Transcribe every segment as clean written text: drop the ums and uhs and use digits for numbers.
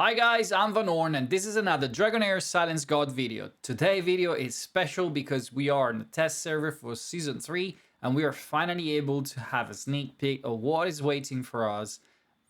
Hi guys, I'm Van Orn and this is another Dragonheir Silence God video. Today's video is special because we are on the test server for Season 3 and we are finally able to have a sneak peek of what is waiting for us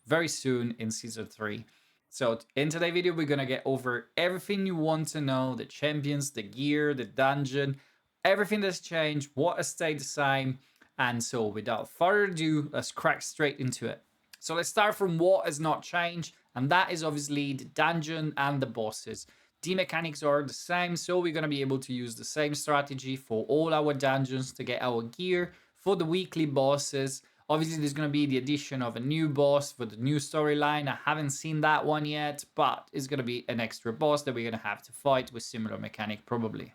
very soon in Season 3. So in today's video we're gonna get over everything you want to know, the champions, the gear, the dungeon, everything that's changed, what has stayed the same, and so without further ado, let's crack straight into it. So let's start from what has not changed, and that is obviously the dungeon and the bosses. The mechanics are the same, so we're going to be able to use the same strategy for all our dungeons to get our gear. For the weekly bosses, obviously there's going to be the addition of a new boss for the new storyline. I haven't seen that one yet, but it's going to be an extra boss that we're going to have to fight with similar mechanic probably.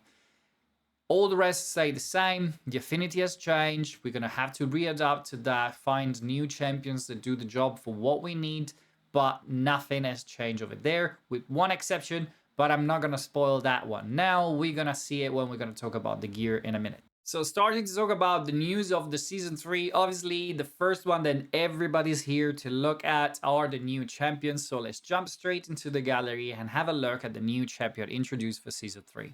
All the rest stay the same. The affinity has changed. We're going to have to readapt to that, find new champions that do the job for what we need, but nothing has changed over there, with one exception, but I'm not going to spoil that one now. We're going to see it when we're going to talk about the gear in a minute. So starting to talk about the news of the Season 3, obviously the first one that everybody's here to look at are the new champions. So let's jump straight into the gallery and have a look at the new champion introduced for Season 3.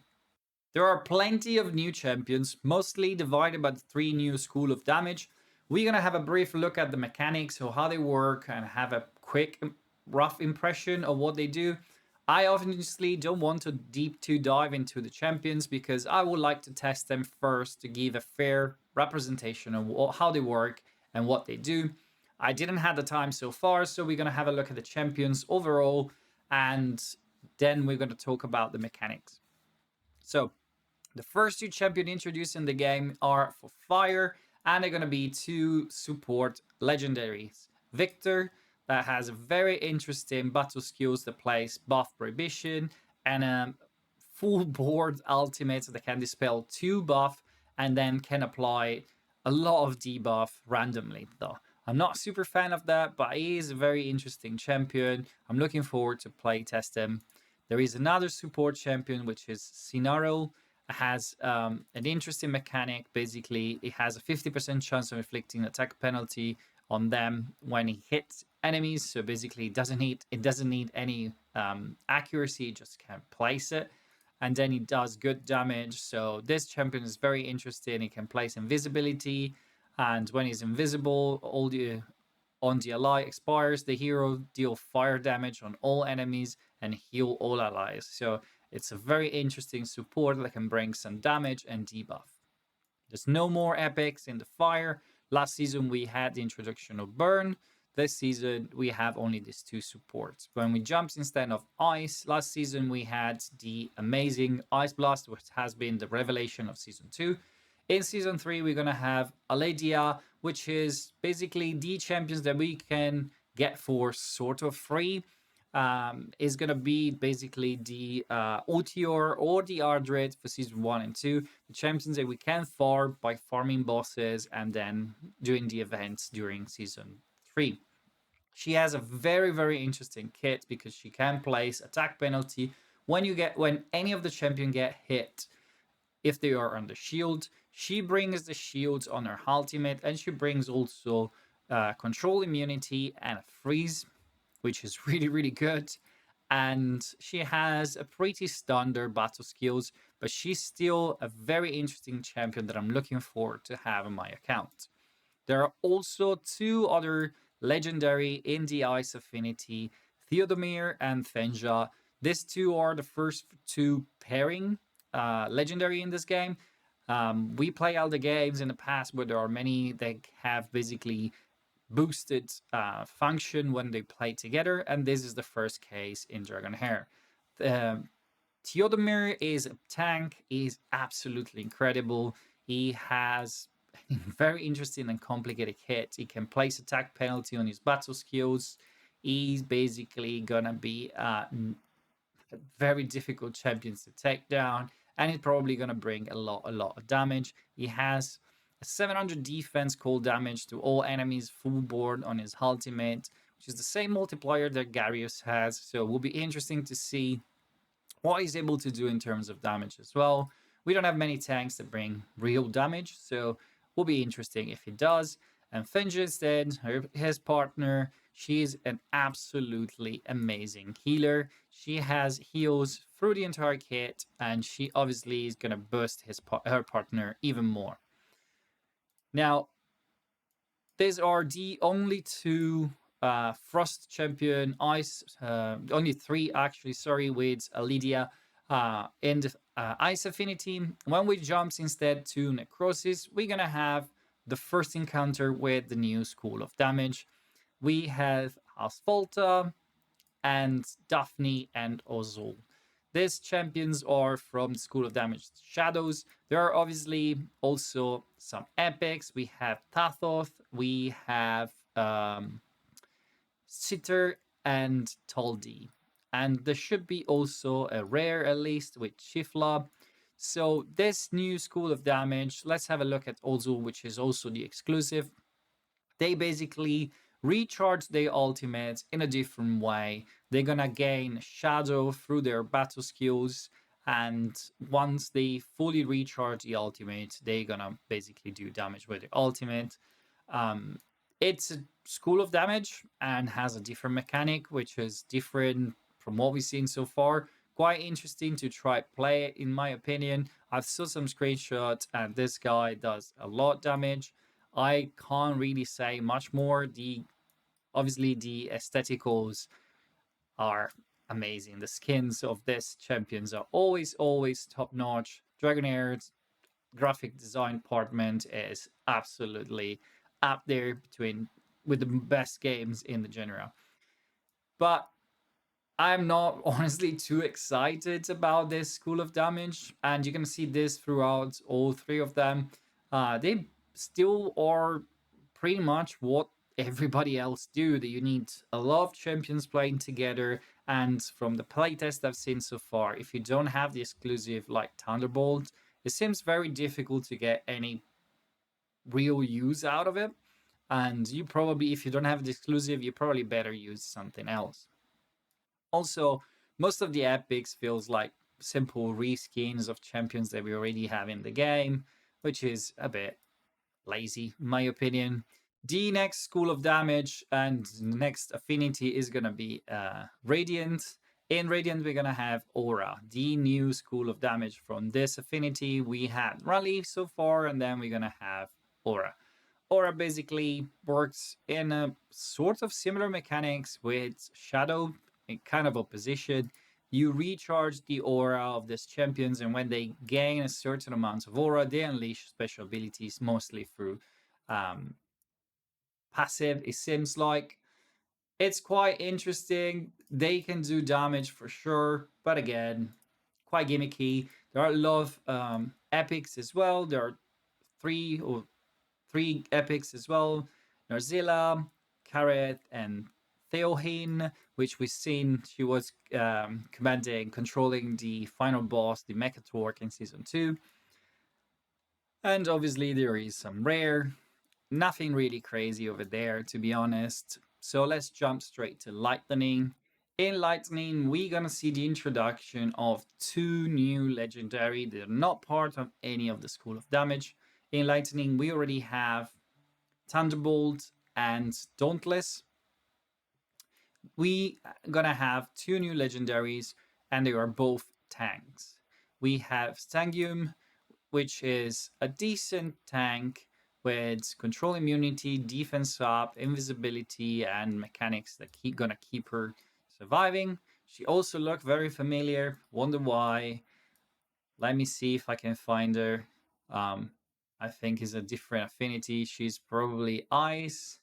There are plenty of new champions, mostly divided by the 3 new school of damage. We're going to have a brief look at the mechanics, so how they work, and have a quick, rough impression of what they do. I obviously don't want to dive into the champions because I would like to test them first to give a fair representation of how they work and what they do. I didn't have the time so far, so we're going to have a look at the champions overall, and then we're going to talk about the mechanics. So, the first 2 champions introduced in the game are for fire, and they're going to be 2 support legendaries. Victor, that has very interesting battle skills that plays buff prohibition, and a full board ultimate that can dispel 2 buff, and then can apply a lot of debuff randomly though. I'm not a super fan of that, but he is a very interesting champion. I'm looking forward to play test him. There is another support champion, which is Sinaro. Has an interesting mechanic. Basically, it has a 50% chance of inflicting attack penalty on them when he hits enemies. So basically, it doesn't need any accuracy; it just can place it, and then he does good damage. So this champion is very interesting. He can place invisibility, and when he's invisible, on the ally expires, the hero deal fire damage on all enemies and heal all allies. So it's a very interesting support that can bring some damage and debuff. There's no more epics in the fire. Last season we had the introduction of burn. This season we have only these 2 supports. When we jumped instead of ice, last season we had the amazing ice blast, which has been the revelation of season 2. In season 3 we're going to have Aledia, which is basically the champions that we can get for sort of free. Is going to be basically the Otior or the Ardred for season 1 and 2, the champions that we can farm by farming bosses and then doing the events during season 3. She has a very, very interesting kit because she can place attack penalty when any of the champion get hit if they are on the shield. She brings the shields on her ultimate, and she brings also control immunity and a freeze, which is really, really good. And she has a pretty standard battle skills, but she's still a very interesting champion that I'm looking forward to have on my account. There are also 2 other legendary in the Ice Affinity, Theodomir and Fenja. These 2 are the first 2 pairing legendary in this game. We play all the games in the past where there are many that have basically boosted function when they play together, and this is the first case in Dragonheir. Theodomir is a tank. He's absolutely incredible. He has very interesting and complicated hit. He can place attack penalty on his battle skills. He's basically gonna be a very difficult champion to take down, and he's probably gonna bring a lot of damage. He has 700 defense cold damage to all enemies full board on his ultimate, which is the same multiplier that Garius has. So it will be interesting to see what he's able to do in terms of damage as well. We don't have many tanks that bring real damage, so it will be interesting if he does. And Fenja instead, his partner, She is an absolutely amazing healer. She has heals through the entire kit, and she obviously is gonna boost her partner even more. Now, these are the only two Frost champion, Ice, only three actually, sorry, with Lydia in the Ice Affinity. When we jump instead to Necrosis, we're gonna have the first encounter with the new School of Damage. We have Asphalta and Daphne and Ozul. These champions are from the School of Damage Shadows. There are obviously also some epics. We have Tathoth, we have Sitter, and Toldi. And there should be also a rare, at least, with Shifla. So, this new School of Damage, let's have a look at Ozul, which is also the exclusive. They basically recharge their ultimates in a different way. They're gonna gain shadow through their battle skills, and once they fully recharge the ultimate, they're gonna basically do damage with the ultimate. Um, it's a school of damage and has a different mechanic, which is different from what we've seen so far. Quite interesting to try play it, in my opinion. I've saw some screenshots, and this guy does a lot damage. I can't really say much more. The obviously the aestheticals are amazing. The skins of these champions are always top notch. Dragonheir's graphic design department is absolutely up there between with the best games in the genre. But I'm not honestly too excited about this School of Damage, and you can see this throughout all three of them. They still are pretty much what everybody else do. That you need a lot of champions playing together, and from the playtest I've seen so far, if you don't have the exclusive like Thunderbolt, it seems very difficult to get any real use out of it. And you probably, if you don't have the exclusive, you probably better use something else. Also, most of the epics feels like simple reskins of champions that we already have in the game, which is a bit lazy, in my opinion. The next school of damage and the next affinity is gonna be Radiant. In Radiant, we're gonna have Aura, the new school of damage from this affinity. We had Rally so far, and then we're gonna have Aura. Aura basically works in a sort of similar mechanics with Shadow, in kind of opposition. You recharge the aura of these champions, and when they gain a certain amount of aura, they unleash special abilities, mostly through um, passive. It seems like it's quite interesting. They can do damage for sure, but again, quite gimmicky. There are a lot of epics as well. There are three epics as well. Narzilla, Kareth, and Theohene, which we've seen she was commanding, controlling the final boss, the Mechatork, in Season 2. And obviously there is some rare. Nothing really crazy over there, to be honest. So let's jump straight to Lightning. In Lightning, we're gonna see the introduction of two new legendary. They're not part of any of the School of Damage. In Lightning, we already have Thunderbolt and Dauntless. We gonna have two new legendaries, and they are both tanks. We have Stangium, which is a decent tank with control immunity, defense up, invisibility, and mechanics that gonna keep her surviving. She also looked very familiar. Wonder why. Let me see if I can find her. I think is a different affinity. She's probably ice.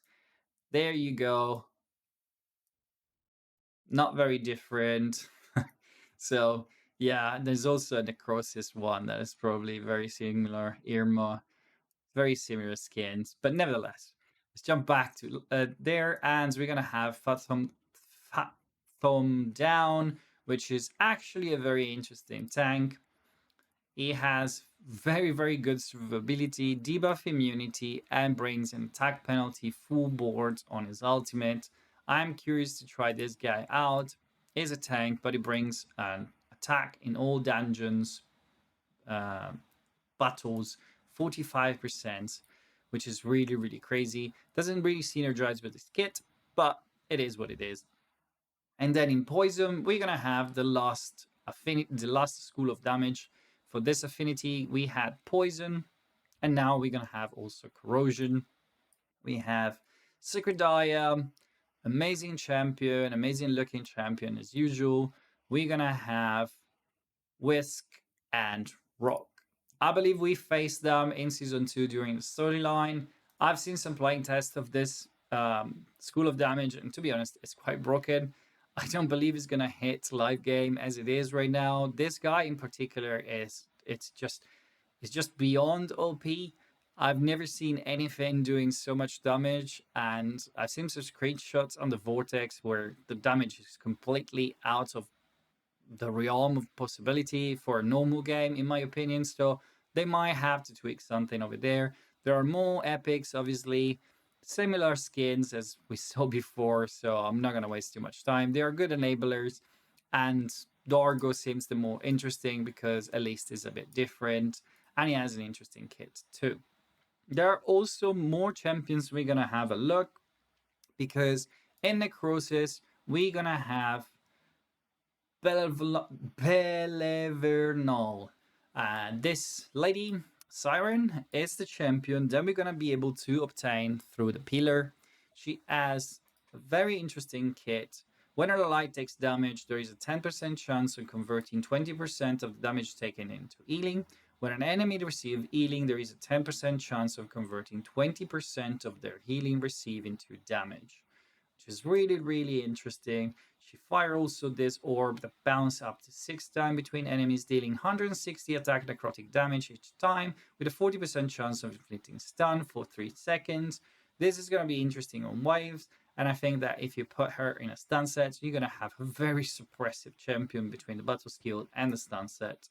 There you go. Not very different. So yeah, there's also a necrosis one that is probably very similar. Irma, very similar skins, but nevertheless, let's jump back to there, and we're gonna have Fathom Down, which is actually a very interesting tank. He has very good survivability, debuff immunity, and brings an attack penalty full board on his ultimate. I'm curious to try this guy out. He's a tank, but he brings an attack in all dungeons, uh, battles, 45%, which is really crazy. Doesn't really synergize with his kit, but it is what it is. And then in poison, we're gonna have the last affinity, the last school of damage. For this affinity, we had poison, and now we're gonna have also corrosion. We have Secrediah, amazing champion, amazing looking champion as usual. We're gonna have Whisk and Rock. I believe we faced them in season 2 during the storyline. I've seen some playing tests of this School of Damage, and to be honest, it's quite broken. I don't believe it's gonna hit live game as it is right now. This guy in particular it's just beyond OP. I've never seen anything doing so much damage, and I've seen some screenshots on the Vortex where the damage is completely out of the realm of possibility for a normal game, in my opinion. So they might have to tweak something over there. There are more epics, obviously, similar skins as we saw before, so I'm not going to waste too much time. They are good enablers, and Dargo seems the more interesting because at least it's a bit different, and he has an interesting kit too. There are also more champions we're going to have a look, because in Necrosis, we're going to have Belevernal. This lady, Siren, is the champion that we're gonna be able to obtain through the pillar. She has a very interesting kit. When her light takes damage, there is a 10% chance of converting 20% of the damage taken into healing. When an enemy receives healing, there is a 10% chance of converting 20% of their healing received into damage, which is really, really interesting. She fires also this orb that bounces up to 6 times between enemies, dealing 160 attack necrotic damage each time, with a 40% chance of inflicting stun for 3 seconds. This is going to be interesting on waves, and I think that if you put her in a stun set, you're going to have a very suppressive champion between the battle skill and the stun set,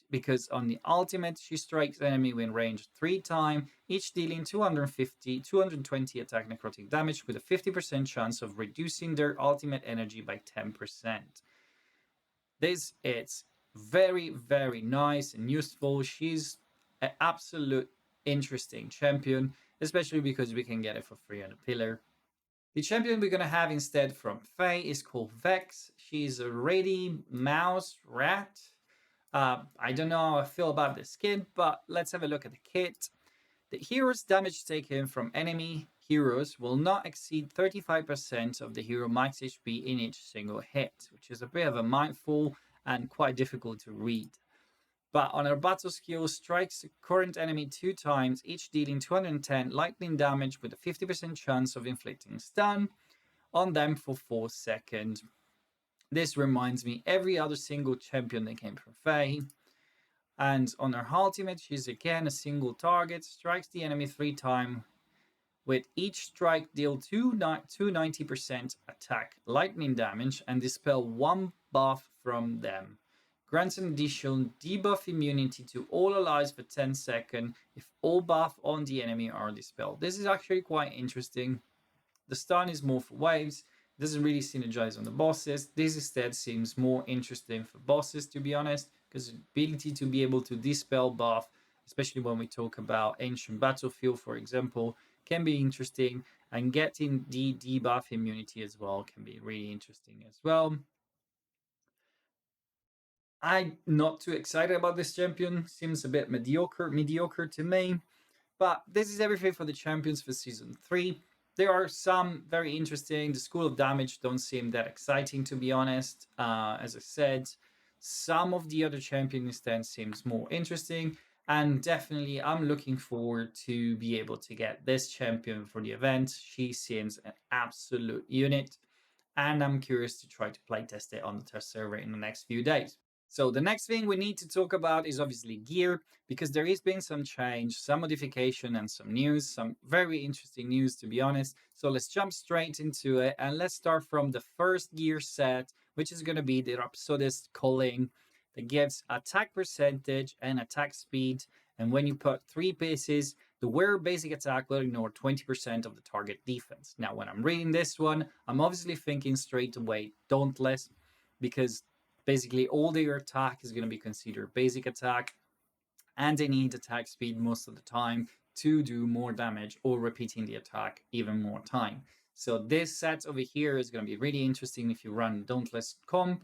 because on the ultimate, she strikes enemy within range 3 times, each dealing 220 attack necrotic damage with a 50% chance of reducing their ultimate energy by 10%. This is very, very nice and useful. She's an absolute interesting champion, especially because we can get it for free on a pillar. The champion we're going to have instead from Faye is called Vex. She's a ready mouse rat. I don't know how I feel about the skin, but let's have a look at the kit. The hero's damage taken from enemy heroes will not exceed 35% of the hero max HP in each single hit, which is a bit of a mindful and quite difficult to read. But on her battle skill, strikes the current enemy 2 times, each dealing 210 lightning damage with a 50% chance of inflicting stun on them for 4 seconds. This reminds me every other single champion that came from Faye. And on her ultimate, she's again a single target, strikes the enemy 3 times. With each strike, deal 290% attack lightning damage and dispel 1 buff from them. Grants an additional debuff immunity to all allies for 10 seconds if all buff on the enemy are dispelled. This is actually quite interesting. The stun is more for waves. Doesn't really synergize on the bosses. This instead seems more interesting for bosses, to be honest, because the ability to be able to dispel buff, especially when we talk about Ancient Battlefield, for example, can be interesting, and getting the debuff immunity as well can be really interesting as well. I'm not too excited about this champion. Seems a bit mediocre to me. But this is everything for the champions for Season 3. There are some very interesting. The School of Damage don't seem that exciting, to be honest. As I said, some of the other champions then seems more interesting. And definitely, I'm looking forward to be able to get this champion for the event. She seems an absolute unit. And I'm curious to try to playtest it on the test server in the next few days. So the next thing we need to talk about is obviously gear, because there has been some change, some modification, and some news, some very interesting news, to be honest. So let's jump straight into it, and let's start from the first gear set, which is going to be the Rhapsodist Culling, that gives attack percentage and attack speed. And when you put 3 pieces, the wearer basic attack will ignore 20% of the target defense. Now, when I'm reading this one, I'm obviously thinking straight away Dauntless, because basically all their attack is going to be considered basic attack, and they need attack speed most of the time to do more damage or repeating the attack even more time. So this set over here is going to be really interesting if you run Dauntless comp.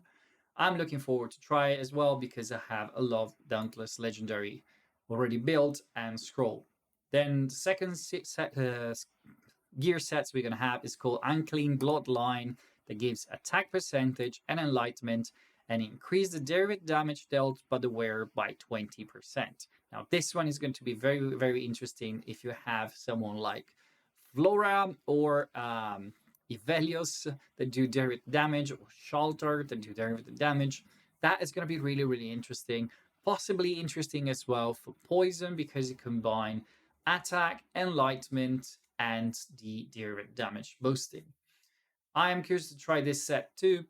I'm looking forward to try it as well because I have a lot of Dauntless Legendary already built and scroll. Then the second gear sets we're going to have is called Unclean Bloodline, that gives attack percentage and enlightenment and increase the direct damage dealt by the wearer by 20%. Now this one is going to be very, very interesting if you have someone like Flora or Ivelios that do direct damage, or Shalter that do direct damage. That is going to be really, really interesting. Possibly interesting as well for Poison because you combine attack, enlightenment, and the direct damage boosting. I am curious to try this set too.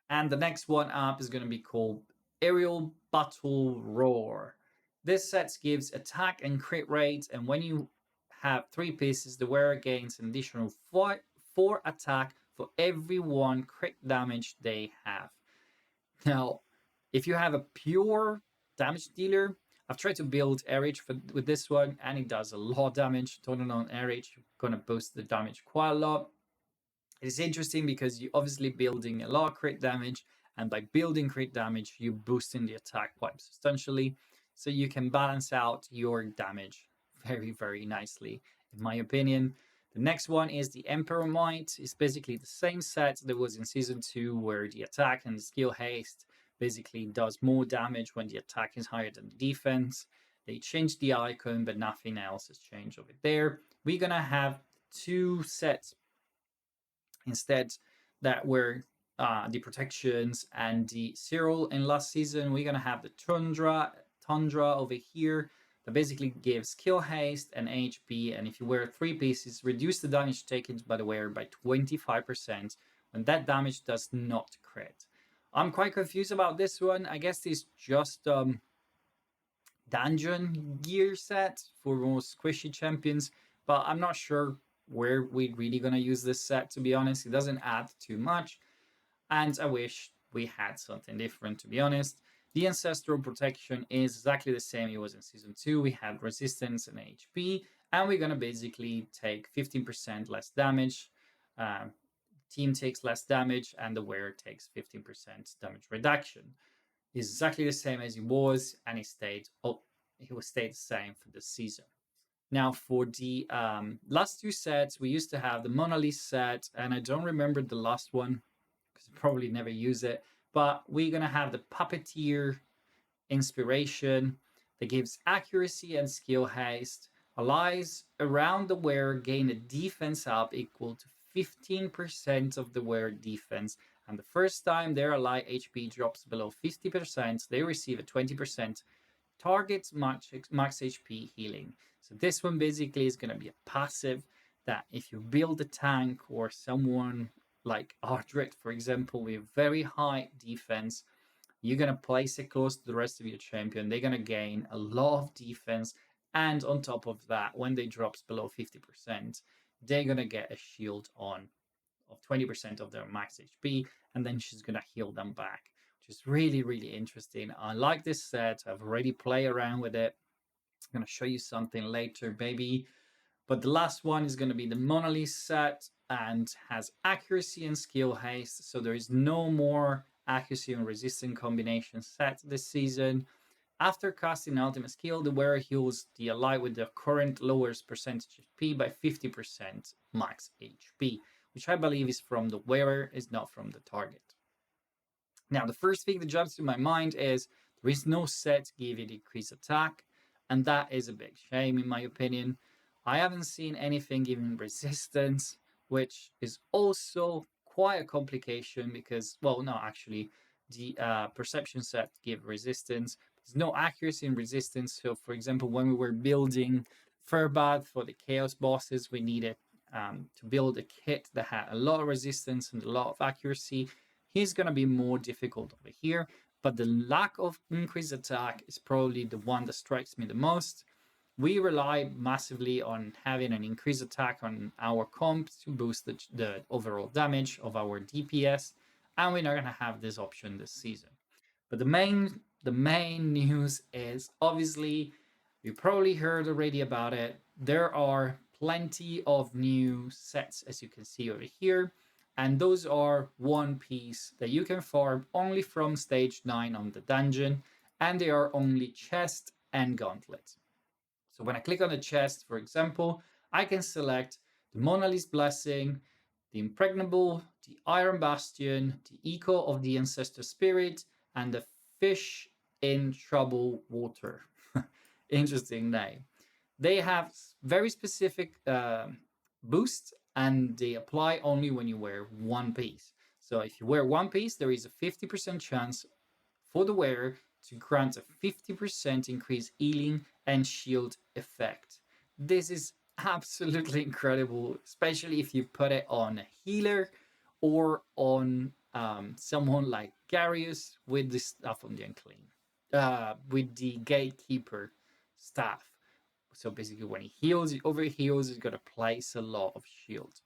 And the next one up is going to be called Aerial Battle Roar. This set gives attack and crit rate, and when you have 3 pieces, the wearer gains an additional 4 attack for every 1 crit damage they have. Now, if you have a pure damage dealer, I've tried to build RH with this one, and it does a lot of damage. Total on RH, you're going to boost the damage quite a lot. It's interesting because you're obviously building a lot of crit damage, and by building crit damage, you're boosting the attack quite substantially. So you can balance out your damage very, very nicely, in my opinion. The next one is the Emperor Might. It's basically the same set that was in Season 2, where the attack and the skill haste basically does more damage when the attack is higher than the defense. They changed the icon, but nothing else has changed over there. We're going to have 2 sets instead that were the protections and the Cyril in last season. We're gonna have the Tundra over here that basically gives kill haste and HP, and if you wear 3 pieces, reduce the damage taken by the wearer by 25% when that damage does not crit. I'm quite confused about this one. I guess it's just dungeon gear set for most squishy champions, but I'm not sure where we're really going to use this set, to be honest. It doesn't add too much, and I wish we had something different, to be honest. The Ancestral Protection is exactly the same it was in Season 2. We had resistance and HP, and we're going to basically take 15% less damage. Team takes less damage, and the wearer takes 15% damage reduction. It's exactly the same as it was, and it will stay the same for this season. Now, for the last 2 sets, we used to have the Mona Lisa set, and I don't remember the last one because I probably never use it. But we're gonna have the Puppeteer Inspiration that gives accuracy and skill haste. Allies around the wearer gain a defense up equal to 15% of the wearer defense, and the first time their ally HP drops below 50%, they receive a 20% targets max HP healing. So this one basically is going to be a passive that if you build a tank or someone like Ardred, for example, with very high defense, you're going to place it close to the rest of your champion. They're going to gain a lot of defense. And on top of that, when they drops below 50%, they're going to get a shield on of 20% of their max HP. And then she's going to heal them back, which is really, really interesting. I like this set. I've already played around with it. I'm going to show you something later, baby. But the last one is going to be the Mona Lisa set and has accuracy and skill haste. So there is no more accuracy and resistance combination set this season. After casting ultimate skill, the wearer heals the ally with the current lowest percentage HP by 50% max HP, which I believe is from the wearer, is not from the target. Now, the first thing that jumps to my mind is there is no set giving increased attack, and that is a big shame in my opinion. I haven't seen anything giving resistance, which is also quite a complication because, well, no, actually, the perception set give resistance. There's no accuracy in resistance. So, for example, when we were building Furbath for the Chaos bosses, we needed to build a kit that had a lot of resistance and a lot of accuracy. He's going to be more difficult over here, but the lack of increased attack is probably the one that strikes me the most. We rely massively on having an increased attack on our comp to boost the overall damage of our DPS, and we're not going to have this option this season. But the main news is, obviously, you probably heard already about it. There are plenty of new sets, as you can see over here. And those are one piece that you can farm only from stage 9 on the dungeon. And they are only chest and gauntlet. So when I click on the chest, for example, I can select the Monolith's Blessing, the Impregnable, the Iron Bastion, the Echo of the Ancestor Spirit, and the Fish in Trouble Water. Interesting name. They have very specific boosts, and they apply only when you wear one piece. So if you wear one piece, there is a 50% chance for the wearer to grant a 50% increased healing and shield effect. This is absolutely incredible, especially if you put it on a healer or on someone like Garius with the Staff on the Unclean, with the Gatekeeper staff. So basically, when he heals, he overheals, he's got to place a lot of shield.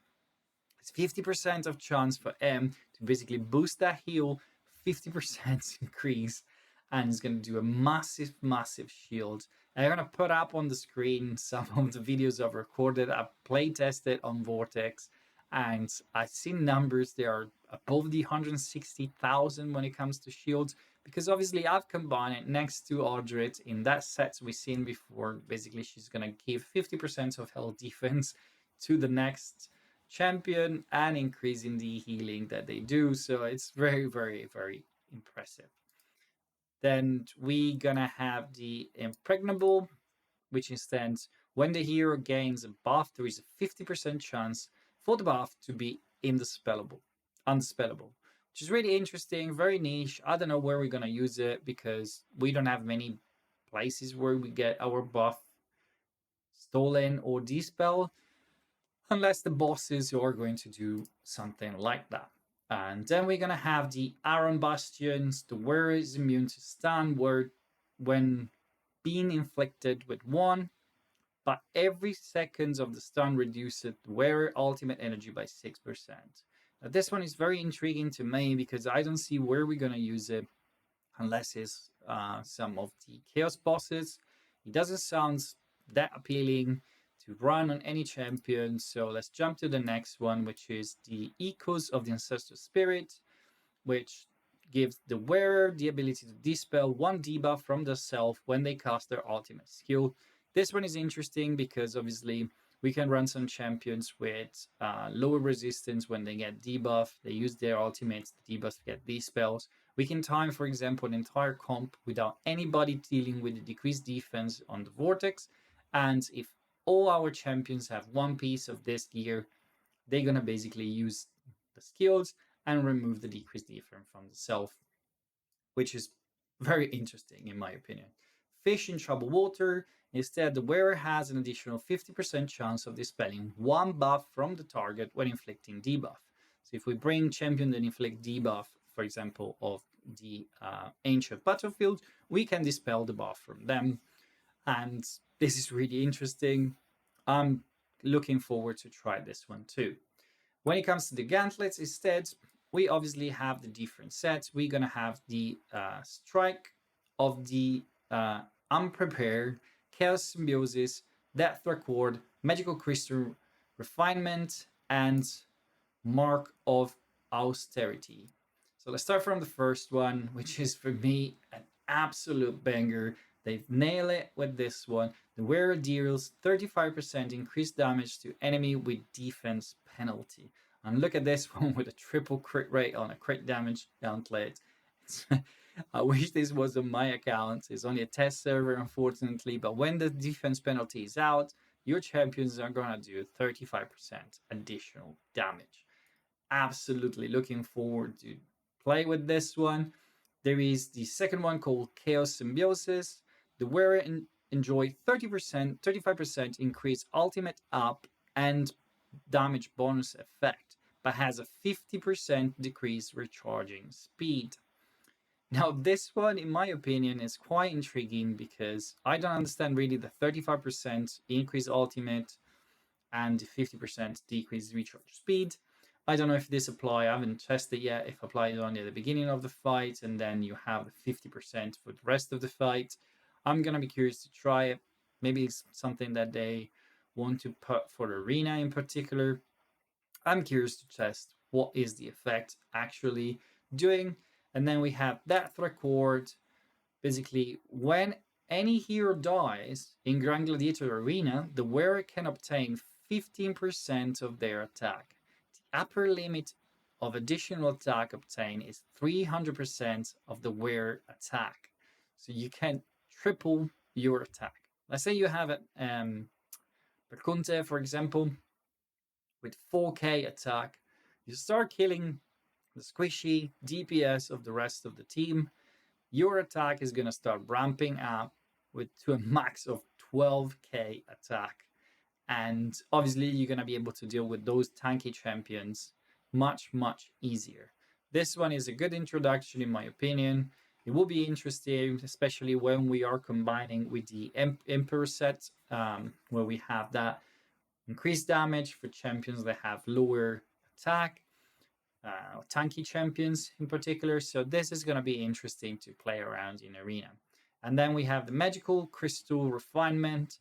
It's 50% of chance for M to basically boost that heal, 50% increase, and it's going to do a massive, massive shield. And I'm going to put up on the screen some of the videos I've recorded. I've play tested on Vortex, and I've seen numbers that are above the 160,000 when it comes to shields, because obviously I've combined it next to Audrit in that set we've seen before. Basically, she's going to give 50% of health defense to the next champion and increasing the healing that they do. So it's very, very, very impressive. Then we gonna have the Impregnable, which instead, when the hero gains a buff, there is a 50% chance for the buff to be undispellable, which is really interesting, very niche. I don't know where we're gonna use it because we don't have many places where we get our buff stolen or dispelled, unless the bosses are going to do something like that. And then we're going to have the Iron Bastions. The wearer is immune to stun when being inflicted with one, but every second of the stun reduces the wearer ultimate energy by 6%. Now, this one is very intriguing to me because I don't see where we're going to use it unless it's some of the Chaos bosses. It doesn't sound that appealing to run on any champion. So let's jump to the next one, which is the Echoes of the Ancestor Spirit, which gives the wearer the ability to dispel one debuff from the self when they cast their ultimate skill. This one is interesting because obviously we can run some champions with lower resistance when they get debuff. They use their ultimates, the debuffs get these spells. We can time, for example, an entire comp without anybody dealing with the decreased defense on the Vortex. And if all our champions have one piece of this gear, they're going to basically use the skills and remove the decreased defense from the self, which is very interesting in my opinion. Fish in Trouble Water. Instead, the wearer has an additional 50% chance of dispelling one buff from the target when inflicting debuff. So if we bring champion that inflict debuff, for example, of the Ancient Battlefield, we can dispel the buff from them. And this is really interesting. I'm looking forward to try this one too. When it comes to the gauntlets, instead, we obviously have the different sets. We're going to have the Strike of the Unprepared, Chaos Symbiosis, Death Record, Magical Crystal Refinement, and Mark of Austerity. So let's start from the first one, which is for me an absolute banger. They've nailed it with this one. The wearer deals 35% increased damage to enemy with defense penalty. And look at this one with a triple crit rate on a crit damage gauntlet. I wish this was on my account. It's only a test server, unfortunately. But when the defense penalty is out, your champions are going to do 35% additional damage. Absolutely looking forward to play with this one. There is the second one called Chaos Symbiosis. The wearer enjoy 35% increased ultimate up and damage bonus effect, but has a 50% decrease recharging speed. Now, this one, in my opinion, is quite intriguing because I don't understand really the 35% increase ultimate and the 50% decrease recharge speed. I don't know if this apply. I haven't tested yet. If applied only at the beginning of the fight, and then you have the 50% for the rest of the fight. I'm gonna be curious to try it. Maybe it's something that they want to put for the arena in particular. I'm curious to test what is the effect actually doing. And then we have Death Record. Basically, when any hero dies in Grand Gladiator Arena, the wearer can obtain 15% of their attack. The upper limit of additional attack obtained is 300% of the wearer attack. So you can triple your attack. Let's say you have a Perkunte, for example, with 4k attack. You start killing the squishy DPS of the rest of the team. Your attack is going to start ramping up to a max of 12k attack. And obviously, you're going to be able to deal with those tanky champions much, much easier. This one is a good introduction, in my opinion. It will be interesting, especially when we are combining with the Emperor set, where we have that increased damage for champions that have lower attack, tanky champions in particular. So this is going to be interesting to play around in Arena. And then we have the Magical Crystal Refinement.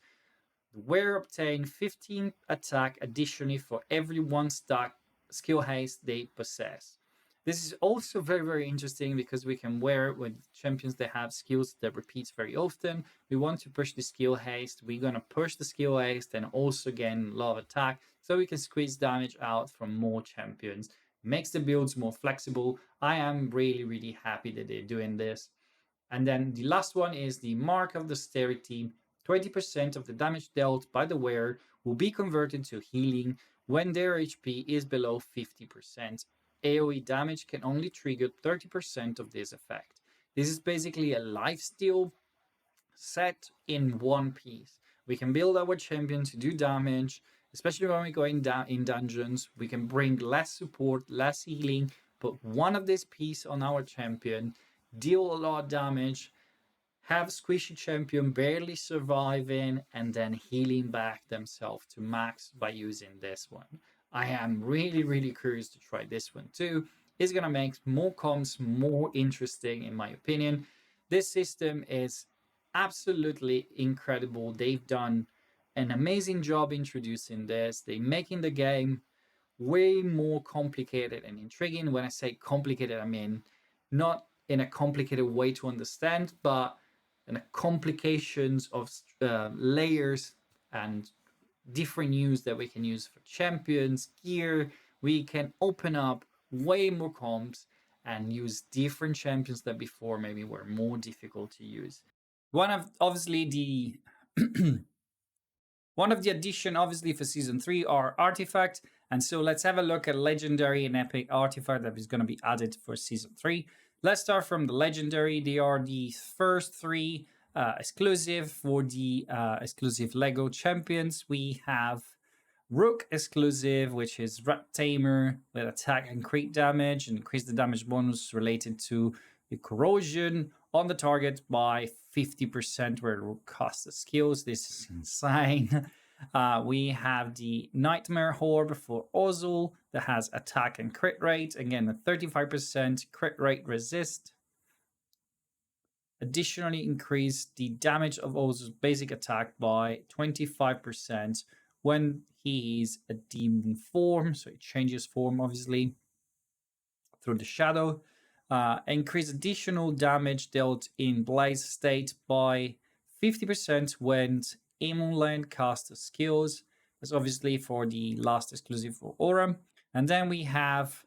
The wearer obtain 15 attack additionally for every 1 stack skill haste they possess. This is also very, very interesting because we can wear it with champions that have skills that repeats very often. We want to push the skill haste. We're going to push the skill haste and also gain a lot of attack so we can squeeze damage out from more champions. Makes the builds more flexible. I am really, really happy that they're doing this. And then the last one is the Mark of Dexterity. 20% of the damage dealt by the wearer will be converted to healing when their HP is below 50%. AoE damage can only trigger 30% of this effect. This is basically a lifesteal set in one piece. We can build our champion to do damage, especially when we're going down in dungeons. We can bring less support, less healing, put one of this piece on our champion, deal a lot of damage, have squishy champion barely surviving, and then healing back themselves to max by using this one. I am really, really curious to try this one too. It's going to make more comms more interesting, in my opinion. This system is absolutely incredible. They've done an amazing job introducing this. They're making the game way more complicated and intriguing. When I say complicated, I mean not in a complicated way to understand, but in a complications of layers and different use that we can use for champions, gear. We can open up way more comps and use different champions that before maybe were more difficult to use. One of obviously the one of the addition obviously for season 3 are artifacts, and so let's have a look at legendary and epic artifact that is going to be added for season 3. Let's start from the legendary. They are the first 3 exclusive for the exclusive Lego champions. We have Rook exclusive, which is Rat Tamer with attack and crit damage, and increase the damage bonus related to the corrosion on the target by 50% where Rook casts the skills. This is insane. We have the Nightmare Orb for Ozul that has attack and crit rate. Again, a 35% crit rate resist. Additionally, increase the damage of Ozul's basic attack by 25% when he is a demon form. So it changes form, obviously, through the shadow. Increase additional damage dealt in Blaze state by 50% when Emuland casts skills. That's obviously for the last exclusive for Aura. And then we have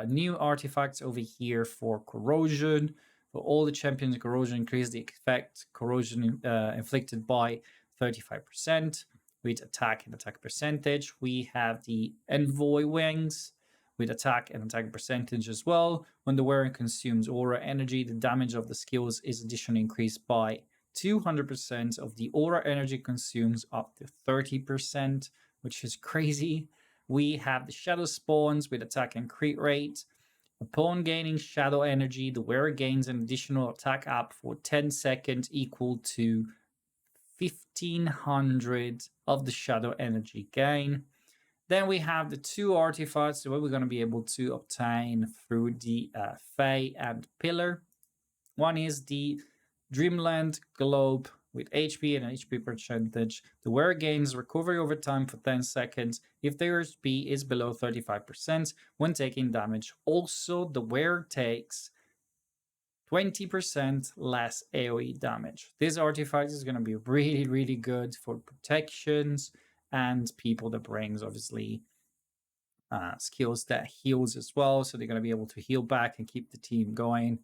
new artifacts over here for Corrosion. For all the champions, Corrosion increase the effect Corrosion inflicted by 35% with attack and attack percentage. We have the Envoy Wings with attack and attack percentage as well. When the wearer consumes aura energy, the damage of the skills is additionally increased by 200% of the aura energy consumes up to 30%, which is crazy. We have the Shadow Spawns with attack and crit rate. Upon gaining shadow energy, the wearer gains an additional attack up for 10 seconds equal to 1500 of the shadow energy gain. Then we have the 2 artifacts that we're going to be able to obtain through the Fae and Pillar. One is the Dreamland Globe with HP and HP percentage. The wearer gains recovery over time for 10 seconds if their HP is below 35% when taking damage. Also, the wearer takes 20% less AoE damage. This artifact is going to be really, really good for protections and people that brings, obviously, skills that heals as well. So they're going to be able to heal back and keep the team going.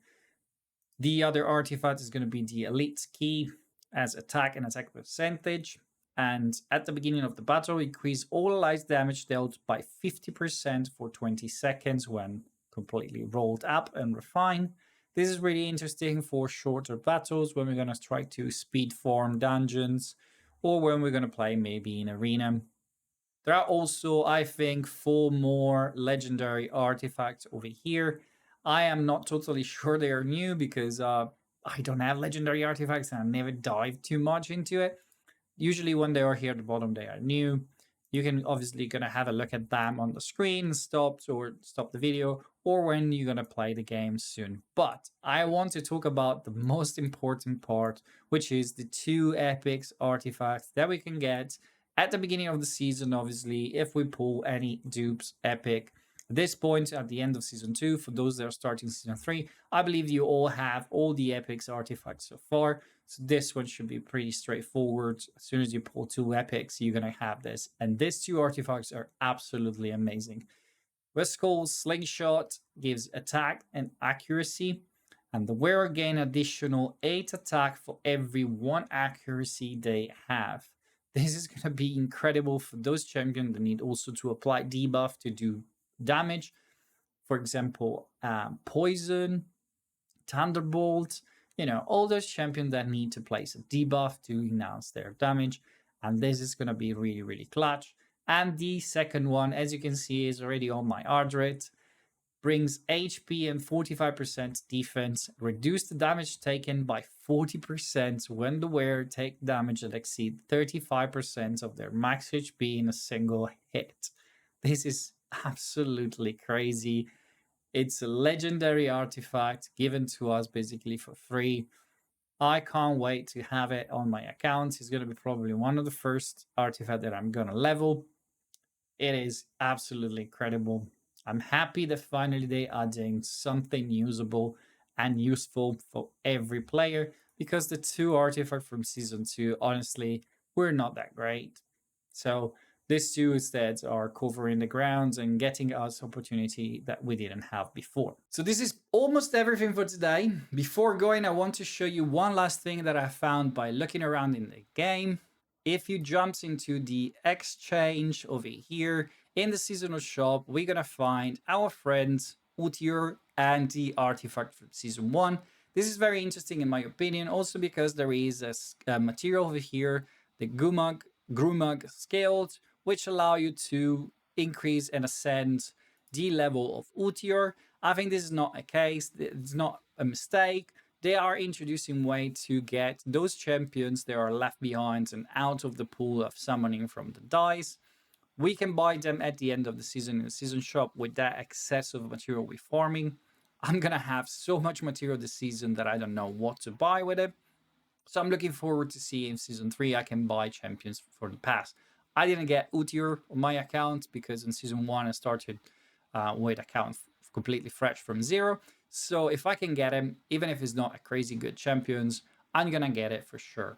The other artifact is going to be the Elite Key as attack and attack percentage. And at the beginning of the battle, increase all allies damage dealt by 50% for 20 seconds when completely rolled up and refined. This is really interesting for shorter battles when we're going to try to speed farm dungeons or when we're going to play maybe in arena. There are also, I think, 4 more legendary artifacts over here. I am not totally sure they are new because I don't have legendary artifacts and I never dive too much into it. Usually when they are here at the bottom, they are new. You can obviously gonna have a look at them on the screen, stop the video, or when you're gonna play the game soon. But I want to talk about the most important part, which is the 2 epics artifacts that we can get at the beginning of the season, obviously, if we pull any dupes epic. At this point, at the end of Season 2, for those that are starting Season 3, I believe you all have all the epics artifacts so far. So this one should be pretty straightforward. As soon as you pull 2 epics, you're going to have this. And these 2 artifacts are absolutely amazing. Westcold's Slingshot gives attack and accuracy. And the wearer gain additional 8 attack for every 1 accuracy they have. This is going to be incredible for those champions that need also to apply debuff to do damage. For example, Poison, Thunderbolt, all those champions that need to place a debuff to enhance their damage. And this is going to be really, really clutch. And the second one, as you can see, is already on my Ardred. Brings HP and 45% defense, reduce the damage taken by 40% when the wearer take damage that exceed 35% of their max HP in a single hit. This is absolutely crazy. It's a legendary artifact given to us basically for free. I can't wait to have it on my account. It's going to be probably one of the first artifacts that I'm going to level. It is absolutely incredible. I'm happy that finally they are adding something usable and useful for every player, because the 2 artifacts from Season 2, honestly, were not that great. So these 2 instead are covering the grounds and getting us opportunity that we didn't have before. So this is almost everything for today. Before going, I want to show you one last thing that I found by looking around in the game. If you jump into the exchange over here, in the seasonal shop, we're gonna find our friends Utiur and the artifact from Season 1. This is very interesting in my opinion, also because there is a material over here, the Grumag scaled, which allow you to increase and ascend the level of Utiur. I think this is not a case, it's not a mistake. They are introducing way to get those champions that are left behind and out of the pool of summoning from the dice. We can buy them at the end of the season in the season shop with that excess of material we're farming. I'm gonna have so much material this season that I don't know what to buy with it. So I'm looking forward to see in Season 3 I can buy champions for the past. I didn't get Utiur on my account because in Season 1 I started with account completely fresh from 0. So if I can get him, even if it's not a crazy good champions, I'm gonna get it for sure.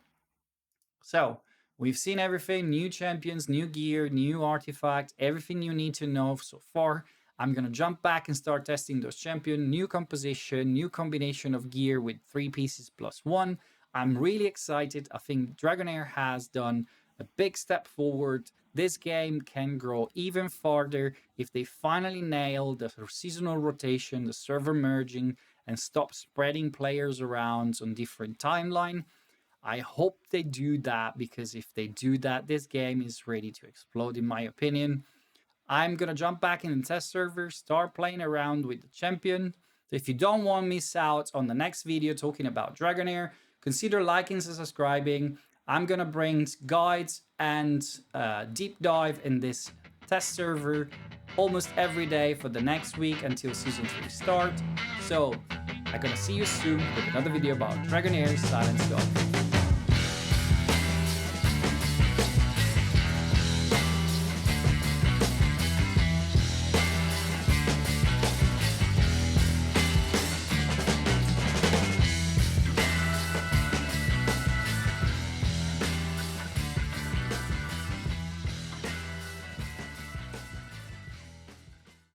So we've seen everything, new champions, new gear, new artifact, everything you need to know so far. I'm gonna jump back and start testing those champions, new composition, new combination of gear with 3 pieces plus 1. I'm really excited. I think Dragonheir has done a big step forward. This game can grow even farther if they finally nail the seasonal rotation, the server merging, and stop spreading players around on different timeline. I hope they do that, because if they do that, this game is ready to explode in my opinion. I'm gonna jump back in the test server, start playing around with the champion. So if you don't want to miss out on the next video talking about Dragonheir, consider liking and subscribing. I'm gonna bring guides and deep dive in this test server almost every day for the next week until Season 3 start. So I'm gonna see you soon with another video about Dragonheir Silence God.